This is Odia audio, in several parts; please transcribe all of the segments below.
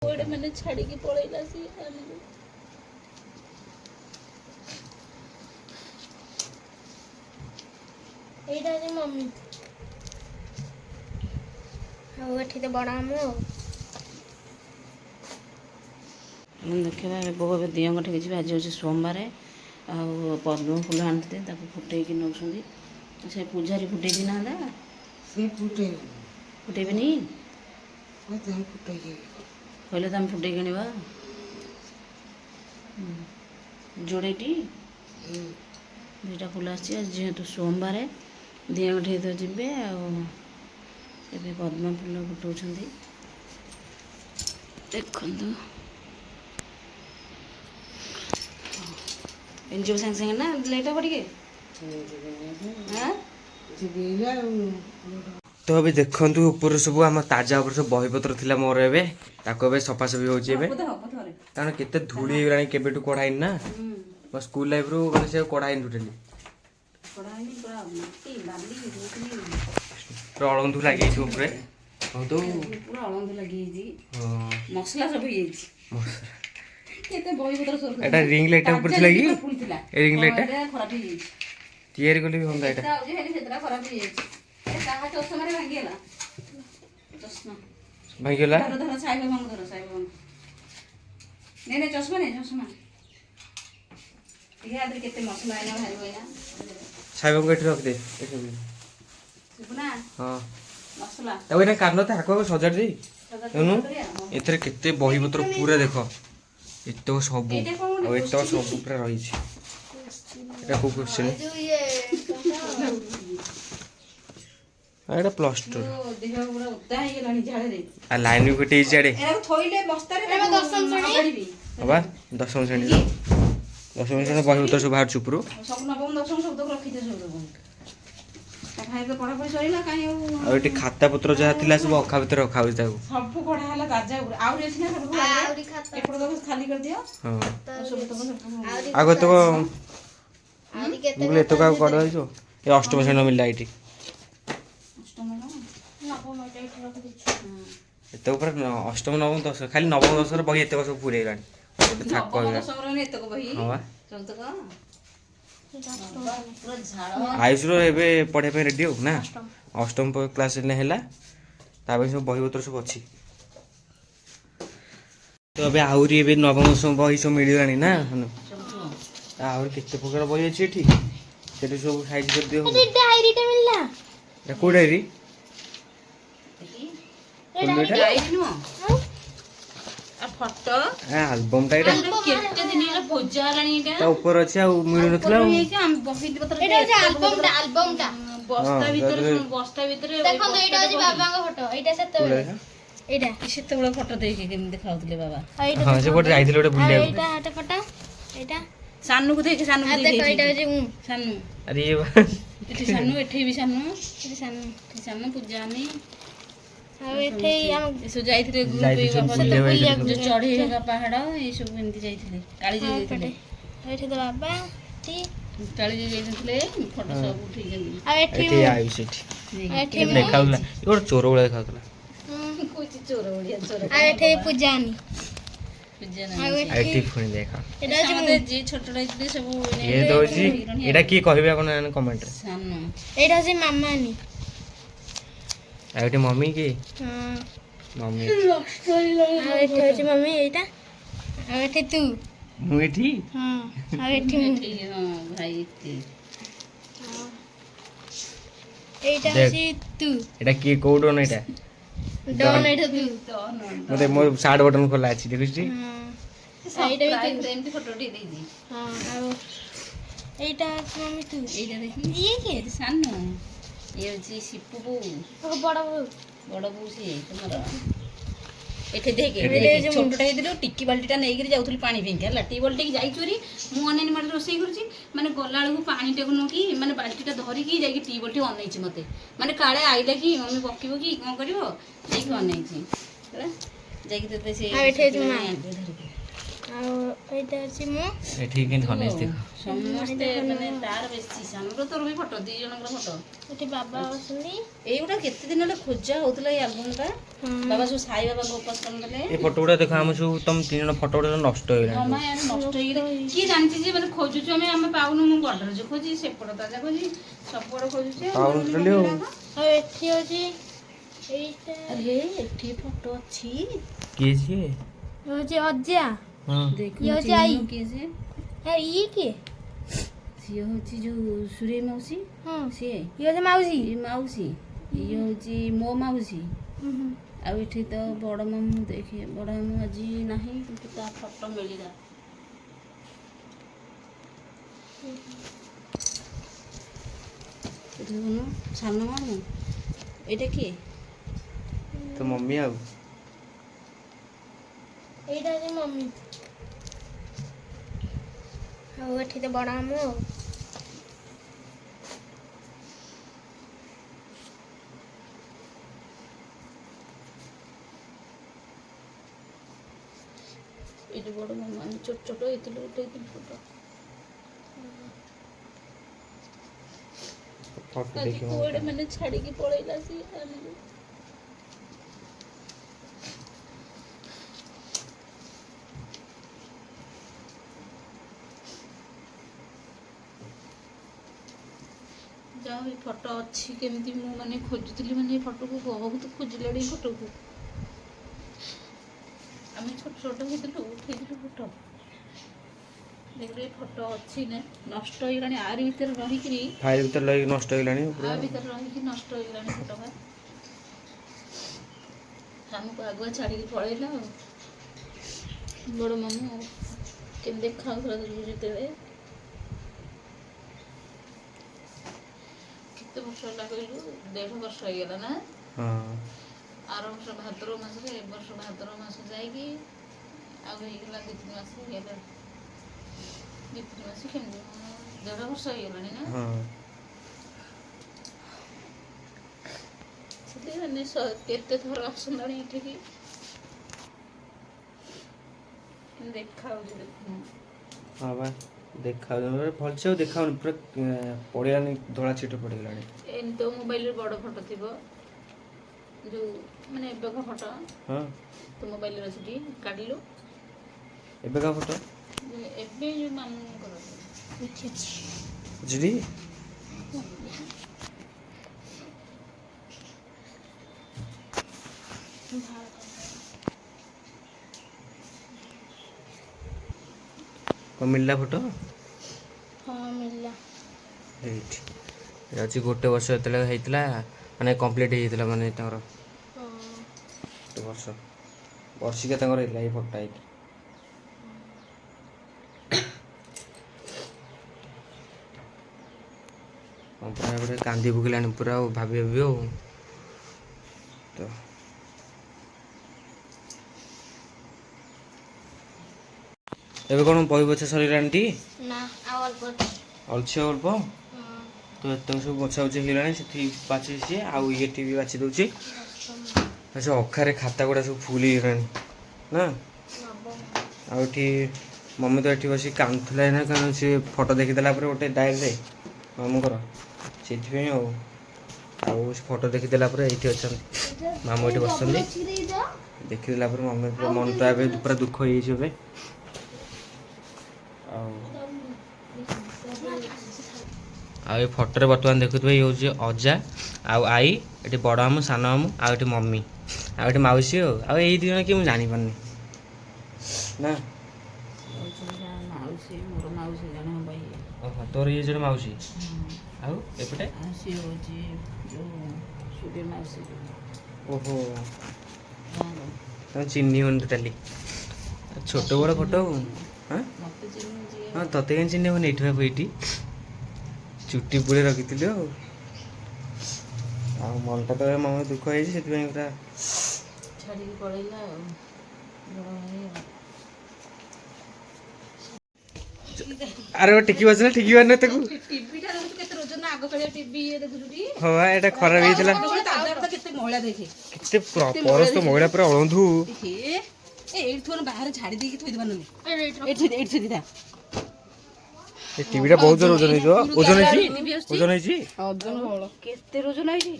ओडे मैंने छाड़ी की पळैला सी आलू एटा जे मम्मी हाउ एठी तो बड़ा हम देखा बो दियों ठीक जी आज हूँ सोमवार पद्म फूल आनी फुटे नौकरी से पूजारी फुटे ना से फुटे फुटेबनी फुटे कहले तुम फुटे किणवा जोड़ेटी दुईटा फुल आहेतु सोमवार दिया ठीक तो जी ए पद्म फूल फुटाऊँ देखु एनजीओ सागे सागे ना लेट हम टे तो अभी देखु ऊपर सब आम ताजा उपर सब बहीपत्र थी मोर एवं सफासफी हो कारण केते धूली होगा केबेठू कढ़ाई ना मो स्कूल लाइफ रू मैंने से कढ़ाई टोटाली अड़ंधु लगे ऊपर तो मसला सब एटा रिंग लाइट ऊपर थी लगी रिंग लाइट तैयारी कले भी हम भांगीगला चश्मा नहीं चश्मा मसला साई बाबू एठी रख दे हां मसला ताऊ एना कान त हाको सजाड़ दे एनु एथरे केते बही पत्र पूरा देखो एतो सब और एतो सब पूरा रही छी एटा को क्वेश्चन एटा प्लास्टर देह पूरा उदा हे गेलानी झाड़े रे आ लाइन भी कटे जाड़े एरा थोइले बस्ता रे दशम श्रेणी बाबा दशम श्रेणी दशम श्रेणी बही पत्र सब बाहर चुपरू सब नवम दशम सब तक रखी दे सब भाई पे पढ़ा पढ़ी सरीला काई और एटी खाता पत्र जहा थिला सब अखा भीतर रखा होई ताऊ सब कढ़ा हला गाजा आउरी अछि ना सब आउरी खाता एपड़ दक खाली कर दियो हां सब तक आगो तो आउरी केते मुगले तो का कर दइछो ए अष्टम श्रेणी मिलला एटी अष्टम ना नवम एटा एठी रख दिछु एते ऊपर अष्टम नवम दश खाली नवम दश रे बही एते सब पूरे गानी थाक नवम दशम रे एतक बही हां सब तक आयुष रो एबे पढ़े पे रेडी हो ना अष्टम क्लास ने हैला ताबे सब बही पत्र सब अछि तो अबे आउरी एबे नवम दशम बही सब मिली रानी ना आउर केते प्रकार बही अछि एठी सेठी सब साइज कर दियो एटा डायरी टा मिलला ए को डायरी डायरी नु आ फोटो एल्बम टा एटा केते दिन रे पूजा लानी एटा ता ऊपर अछि आ मिलु नथला ये कि हम बही पत्र एटा जे एल्बम टा बस्ता भीतर देखो एटा जे बाबा का फोटो एटा सेते एटा सेते बड़ा फोटो देखे केम देखाउतले बाबा हां से कोट जाइथिले ओटे बुलिया एटा एटा फोटो एटा सानू को देखे सानू को देखो एटा देखे जे सानू अरे एठी सानू एठी भी सानू एटा सानू सानू पूजा नहीं आ एठे हम सो जाइथिले ग्रुप जो चढ़े का पहाड़ ये सब एंती जाइथिले काली जी जाइथिले एठे तो बाबा ती काली जी जाइथिले फोटो सब उठी गेली आ एठे एठी आयुष एठी एठे देखाउला एगो चोर उळे देखाउला कोची चोर ओडिया चोर आ एठे पूजानी पूजा आ नहीं आईटी फोन देखा एटा जे मते जे छोट जाइथिले सब ये दोजी एटा की कहबे कोन कमेंट रे सानू एटा जे मामा नी आईटी मम्मी की हां मम्मी आ एठे जे मम्मी एटा आ एठे तू मु एठी हां आ एठे मु हां भाई ती एटा देख। से तू एटा की कोड न एटा डन एटा तू तो न मते मोर साइड बटन खोला अछि देखुछि हां साइड में तू एंती फोटो टी दे दी हां आ एटा मम्मी तू एटा देखी ये के सानू ये जी सिपु बो ओ बड़ा बड़ बो से तमरा एठे देखे एठे छोटटा हेदिलो टिक्की बाल्टीटा नै गिरी जाउथली पानी पिंके हला टी बाल्टी की जाई चोरी मु अनेनी मारे रोसई करछि माने गल्ला बेलू पानी टेको नो कि माने बाल्टीटा धरि की जाई टी बाल्टी अनैछि मते माने काळे आइले कि मम्मी पकिबो कि कोन करिवो जाई कि अनैछि हला जाई कि तते से आ एठे जो आ एटा अछि मु एठी के धनेश देख समस्ते माने तार बेसी सामरो तोर भी फोटो दी जनकर फोटो एठे बाबा असली एइगुडा केते दिन ले खोजा होतला ए एल्बम टा ବାବା ସବୁ ସାଇ ବାବାଙ୍କୁ ଉପାସ କରିଦେଲେ। ଏ ଫଟୋ ଗୁଡ଼ା ଦେଖ ଆମ ସବୁ ତମ 3 ଜଣ ଫଟୋ ଗୁଡ଼ା ନଷ୍ଟ ହେଇଗଲାଣି। ଜମା ୟାର ନଷ୍ଟ ହେଇଗଲେ କିଏ ଜାଣିଛି ଯେ ମାନେ ଖୋଜୁଛୁ ଆମେ ପାଉନୁ। ମୁଁ ଗଡ଼ରେଜ ଖୋଜି ସେପଟ ତାଜା ଖୋଜି ସବୁଆଡେ ଖୋଜୁଛି ପାଉନଥିଲି ଆଉ। ଆଉ ଏଠି ଅଛି ଏଇଟା ଆରେ ଏଠି ଫଟୋ ଅଛି। କିଏ ସିଏ? ହଉଛି ଅଜା। ହଁ ଇଏ ହଉଛି ଆଈ। କିଏ ସେ? ଇଏ କିଏ? ସିଏ ହଉଛି ଯୋଉ ସୁରେଇ ମାଉସୀ। ହଁ ସିଏ ଇଏ ହଉଛି ମାଉସୀ। ଇଏ ମାଉସୀ। ଇଏ ହଉଛି ମୋ ମାଉସୀ। ଆଉ ଏଠି ତ ବଡ଼ ମାମୁଁ ଦେଖେ ବଡ଼ ମାମୁଁ ଆଜି ନାହିଁ କିନ୍ତୁ ତା ଫଟୋ ମିଳିଲା। ଏଠି ଦେଖୁନୁ ସାନ ମାମୁଁ। ଏଇଟା କିଏ? ତ ମମି ଆଉ ଏଇଟା ହଉଛି ମମି। ଆଉ ଏଠି ତ ବଡ଼ ମାମୁଁ ଆଉ। ଏଇଠି ବଡ଼ ମାମୁଁ ଆମେ ଛୋଟ ଛୋଟ ହେଇଥିଲୁ ଉଠେଇଥିଲୁ ଫଟୋ। ଫଟୋ ଆଜି ଦେଖିବ। କୁଆଡ଼େ ମାନେ ଛାଡ଼ିକି ପଳେଇଲା ସିଏ ଆମକୁ। ଯାହା ଏ ଫଟୋ ଅଛି କେମିତି ମୁଁ ମାନେ ଖୋଜୁଥିଲି ମାନେ ଏ ଫଟୋକୁ ବହୁତ ଖୋଜିଲାଣି ଏ ଫଟୋକୁ। ଆମେ ଛୋଟ ଛୋଟ ହେଇଥିଲୁ ଉଠେଇଥିଲୁ ଫଟୋ। ଦେଖିଲେ ଏ ଫଟୋ ଅଛି ନା ନଷ୍ଟ ହେଇଗଲାଣି ଆରି ଭିତରେ ରହିକିରି। ଫାଇଲ ଭିତରେ ଲାଗି ନଷ୍ଟ ହେଇଗଲାଣି ଆ ପୁରା। ଭିତରେ ରହିକି ନଷ୍ଟ ହେଇଗଲାଣି ଫଟୋ। ଆମକୁ ଆଗୁଆ ଛାଡ଼ିକି ପଳେଇଲା ଆଉ। ବଡ଼ ମାମୁଁ ଆଉ କେମିତି ଦେଖାଉଥିଲା ଯେତେବେଳେ। କେତେ ବର୍ଷ ହେଲା କହିଲୁ? 1.5 ବର୍ଷ ହେଇଗଲା ନା। ହଁ ଆର ବର୍ଷ ଭାଦ୍ରବ ମାସରେ ଏ ବର୍ଷ ଭାଦ୍ରବ ମାସ ଯାଇକି ଆଉ ହେଇଗଲା 2-3 ମାସ ହେଇଗଲା। 2-3 ମାସ କେମିତି 1.5 ବର୍ଷ ହେଇଗଲାଣି ନା। ହଁ ସେଠି ମାନେ କେତେ ଥର ଆସୁଲାଣି ଏଠିକି। ଦେଖାଉଛି ଦେଖୁନୁ। ହଁ ବା ଦେଖାଯାଉନି ଭଲସେ ଆଉ ଦେଖାଯାଉନି ପୁରା ପଡ଼ିଗଲାଣି ଧଳା ଛିଟ ପଡ଼ିଗଲାଣି। ଏମିତି ତ ମୋବାଇଲରେ ବଡ଼ ଫଟୋ ଥିବ ଯୋଉ ମାନେ ଏବେକା ଫଟୋ। ହଁ ତୋ ମୋବାଇଲରେ ଅଛି ଟି କାଢିଲୁ। ଏବେକା ଫଟୋ ଏବେ ଯୋଉ ମାମୁଁଙ୍କର ଏଠି ଅଛି। ଝିଡ଼ି କଣ ମିଳିଲା ଫଟୋ? ହଁ ମିଳିଲା। ଏଇଠି ଏଇଟା ଅଛି 1 ବର୍ଷ ଯେତେବେଳେ ହେଇଥିଲା ମାନେ କମ୍ପ୍ଲିଟ୍ ହେଇଯାଇଥିଲା ମାନେ ତାଙ୍କର ହଁ 1 ବର୍ଷ ବର୍ଷିକା ତାଙ୍କର ହେଇଥିଲା ଏଇ ଫଟୋଟା ଏଇଠି। ହଁ ପୁରା ଗୋଟେ କାନ୍ଦି ପକେଇଲାଣି ପୁରା ଆଉ ଭାବି ଭାବି ଆଉ ତ ଏବେ କ'ଣ ବହି ବଛା ସରିଲାଣି ଟି? ନା ଆଉ ଅଳ୍ପ ଅଛି। ଅଛି ଅଳ୍ପ ତ ଏତକ ସବୁ ବଛା ବଛି ହେଇଗଲାଣି। ସେଠି ବାଛି ସିଏ ଆଉ ଏଠି ବି ବାଛି ଦେଉଛି। ସେ ଅଖାରେ ଖାତା ଗୁଡ଼ା ସବୁ ଫୁଲ୍ ହେଇଗଲାଣି ନା। ଆଉ ଏଠି ମମି ତ ଏଠି ବସି କାନ୍ଦୁଥିଲା ଏଇନା କାରଣ ସେ ଫଟୋ ଦେଖିଦେଲା ପରେ ଗୋଟେ ଡାଏରୀରେ ମାମୁଁଙ୍କର ସେଥିପାଇଁ ଆଉ ସେ ଫଟୋ ଦେଖିଦେଲା ପରେ ଏଇଠି ଅଛନ୍ତି ମାମୁଁ ଏଠି ବସିଛନ୍ତି। ଦେଖିଦେଲା ପରେ ମମି ମନ ତ ଏବେ ପୁରା ଦୁଃଖ ହେଇଯାଇଛି ଏବେ। ଆଉ ଏ ଫଟୋରେ ବର୍ତ୍ତମାନ ଦେଖୁଥିବେ ଇଏ ହେଉଛି ଅଜା ଆଉ ଆଈ, ଏଠି ବଡ଼ ମାମୁଁ ସାନ ମାମୁଁ ଆଉ ଏଠି ମମି ଆଉ ଏଠି ମାଉସୀ ଆଉ ଏଇ 2 ଜଣ କିଏ ମୁଁ ଜାଣିପାରୁନି ନା। ମାଉସୀ ମୋର ମାଉସୀ ଜଣେ ହବ ଇଏ। ଓହୋ ତୋର ଇଏ ଜଣେ ମାଉସୀ। ଆଉ ଏପଟେ ସିଏ ହେଉଛି ଯୋଉ ସୁରେଇ ମାଉସୀ। ଓହୋ ତମେ ଚିହ୍ନି ହଉନି ଟୋଟାଲି। ଛୋଟ ବଡ଼ ଫଟୋ ଆଉ ହଁ ମତେ ଚିହ୍ନିଛି ହଁ ତତେ କାହିଁ ଚିହ୍ନି ହବନି ଏଇଠି ଭାବୁ ଏଇଠି ଚୁଟି ପୁଳେ ରଖିଥିଲୁ ଆଉ ମନଟା ତ ମନ ଦୁଃଖ ହେଇଛି ସେଥିପାଇଁ ପୁରା ଛାଡ଼ିକି ପଳେଇଲା ଆଉ ବଡ଼ ଭାଇ ଆଉ। ଆରେ ଟିକି ବାଜିଲା ଠିକି ବାଜିଲା ତାକୁ। ଟିଭିଟା ଦେଖୁଛୁ କେତେ ରୋଜନ ଆଗ କାଳିଆ ଟିଭି ଇଏ ଦେଖୁଛୁ ଟି। ହଁ ବା ଏଇଟା ଖରାପ ହେଇଥିଲା। କେତେ ମଇଳା ଦେଖେ କେତେ ପରସ୍ତ ମହିଳା ପୁରା ଅଳନ୍ଧୁ। ଏଇଠି ଥୋର ବାହାରେ ଛାଡ଼ି ଦେଇକି ଥୋଇଦେବା ନହେଲେ ଏଇଠି ଥୋଇଦେଇଥା। ଏ ଟିଭିଟା ବହୁତ ଜୋର ଓଜନ ହେଇଯିବ। ଓଜନ ହେଇଛି? ଓଜନ କେତେ ଓଜନ ହେଇଛି?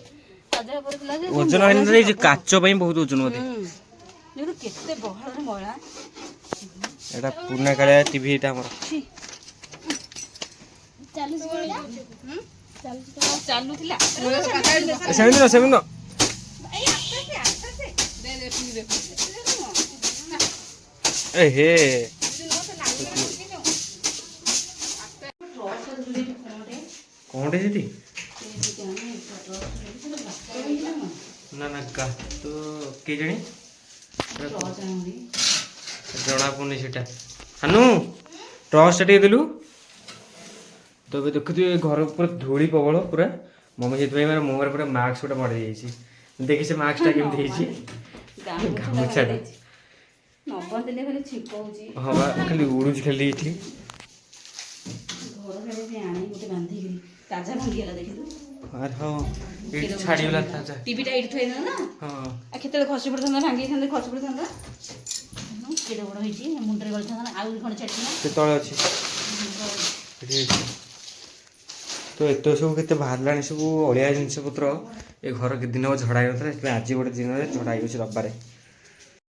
ସଜା ପଡ଼ିଥିଲା ଯେ ଓଜନ ହେଇନଥିଲା ଏଇ ଯେ କାଚ ପାଇଁ ବହୁତ ଓଜନ ବୋଧେ। ଯୋଉ କେତେ ବହଳରେ ମଇଳା। ଏଇଟା ପୁରୁଣା କାଳିଆ ଟିଭି ଏଇଟା ଆମର। ଚାଲୁଥିଲା ସେମିତି ନୁହଁ ସେମିତି ନୁହଁ। ଏ ହେ କଣଟେ ସେଠି? ନା ନା କା ତ କିଏ ଜାଣି ଜଣା ପଡୁନି ସେଟା। ହାନୁ ଟର୍ଚ୍ଚ ଟିକେ ଦେଲୁ। ତ ଏବେ ଦେଖୁଥିବେ ଘର ପୁରା ଧୂଳି ପ୍ରବଳ ପୁରା। ମମି ସେଥିପାଇଁ ମାନେ ମୁହଁରେ ପୁରା ମାସ୍କ ଗୋଟେ ମଡେଇ ଦେଇଛି। ଦେଖି ସେ ମାସ୍କଟା କେମିତି ହେଇଛି ଗାମୁଛାଟା। ନବଦିନେ ଖାଲି ଛିପ ହଉଛି। ହଁ ବା ଖାଲି ଉଡୁଛି ଖାଲି ଏଇଠି। ଘର ଖାଲି ସେ ଆଣି ଗୋଟେ ବାନ୍ଧିକିରି ତାଜା ଭାଙ୍ଗିଗଲା ଦେଖିଲୁ। ଆରେ ହଁ ଏଇଠି ଛାଡ଼ିଗଲା ତାଜା। ଟିଭିଟା ଏଇଠି ଥୋଇଦେଲା ନା ହଁ ଆଉ କେତେବେଳେ ଖସି ପଡ଼ିଥାନ୍ତା ଭାଙ୍ଗି ଦେଇଥାନ୍ତେ ଖସି ପଡ଼ିଥାନ୍ତା। କେଡ଼େ ବଡ଼ ହେଇଛି ମୁଣ୍ଡରେ ଗଳିଥାନ୍ତା ନା ଆଉ ଖଣ୍ଡେ ଛାଡ଼ିଥିଲା। କେତେବେଳେ ଅଛି ଏଠି ଅଛି। ତ ଏତେ ସବୁ କେତେ ବାହାରିଲାଣି ସବୁ ଅଳିଆ ଜିନିଷ ପତ୍ର। ଏ ଘର କେତେ ଦିନ ହେବ ଝଡ଼ା ହେଇନଥିଲା ସେଥିପାଇଁ ଆଜି ଗୋଟେ ଦିନରେ ଝଡ଼ା ହେଇଯାଉଛି ରବିବାରେ।